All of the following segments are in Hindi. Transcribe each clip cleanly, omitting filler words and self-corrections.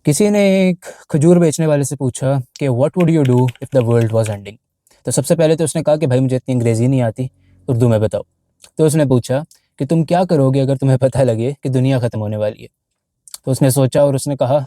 किसी ने एक खजूर बेचने वाले से पूछा कि what would you do if the world was ending. तो सबसे पहले तो उसने कहा कि भाई मुझे इतनी अंग्रेज़ी नहीं आती, उर्दू में बताओ। तो उसने पूछा कि तुम क्या करोगे अगर तुम्हें पता लगे कि दुनिया ख़त्म होने वाली है। तो उसने सोचा और उसने कहा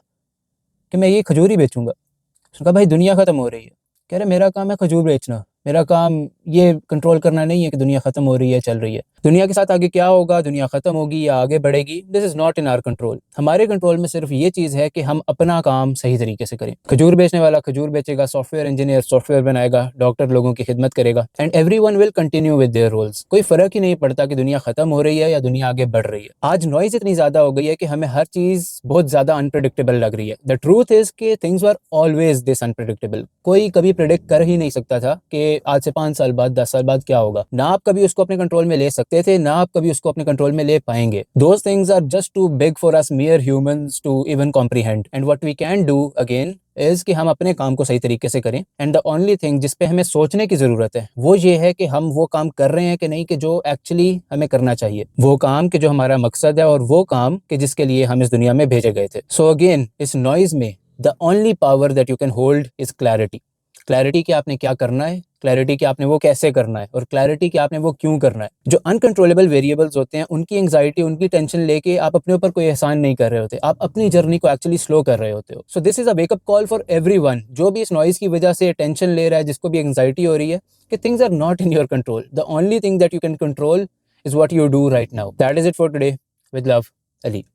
कि मैं ये खजूर ही बेचूंगा। उसने कहा भाई दुनिया ख़त्म हो रही है। कह रहे मेरा काम है खजूर बेचना, मेरा काम ये कंट्रोल करना नहीं है कि दुनिया ख़त्म हो रही है चल रही है। दुनिया के साथ आगे क्या होगा, दुनिया ख़त्म होगी या आगे बढ़ेगी, this is not in our control. हमारे कंट्रोल में सिर्फ ये चीज़ है कि हम अपना काम सही तरीके से करें। खजूर बेचने वाला खजूर बेचेगा, सॉफ्टवेयर इंजीनियर सॉफ्टवेयर बनाएगा, डॉक्टर लोगों की खिदमत करेगा and everyone will continue with their roles. कोई फ़र्क ही नहीं पड़ता कि दुनिया ख़त्म हो रही है या दुनिया आगे बढ़ रही है। आज नॉइज़ इतनी ज़्यादा हो गई है कि हमें हर चीज़ बहुत ज़्यादा अनप्रेडिक्टेबल लग रही है। द ट्रूथ इज़ कि things were always this unpredictable. कोई कभी प्रेडिक्ट कर ही नहीं सकता था कि आज से 5 साल बाद 10 साल बाद क्या होगा। ना आप कभी उसको अपने कंट्रोल में ले सकते थे, ना आप कभी उसको अपने कंट्रोल में ले पाएंगे। Those things are just too big for us mere humans to even comprehend. And what we can do again is कि हम अपने काम को सही तरीके से करें। एंड द ओनली थिंग जिस पे हमें सोचने की जरूरत है वो ये है कि हम वो काम कर रहे हैं कि नहीं, कि जो एक्चुअली हमें करना चाहिए, वो काम कि जो हमारा मकसद है और वो काम कि जिसके लिए हम इस दुनिया में भेजे गए थे। सो अगेन इस नॉइज में the only power that you can hold is clarity. Clarity कि आपने क्या करना है, क्लैरिटी कि आपने वो कैसे करना है, और क्लैरिटी कि आपने वो क्यों करना है। जो अनकंट्रोलेबल वेरिएबल्स होते हैं उनकी एंग्जाइटी, उनकी टेंशन लेके आप अपने ऊपर कोई एहसान नहीं कर रहे होते, आप अपनी जर्नी को एक्चुअली स्लो कर रहे होते हो। So this is a wake up call for everyone जो भी इस नॉइज की वजह से टेंशन ले रहा है, जिसको भी एंग्जाइटी हो रही है, कि things are not in your control. The only thing that you can control is what you do right now. That is it for today. With love, Ali.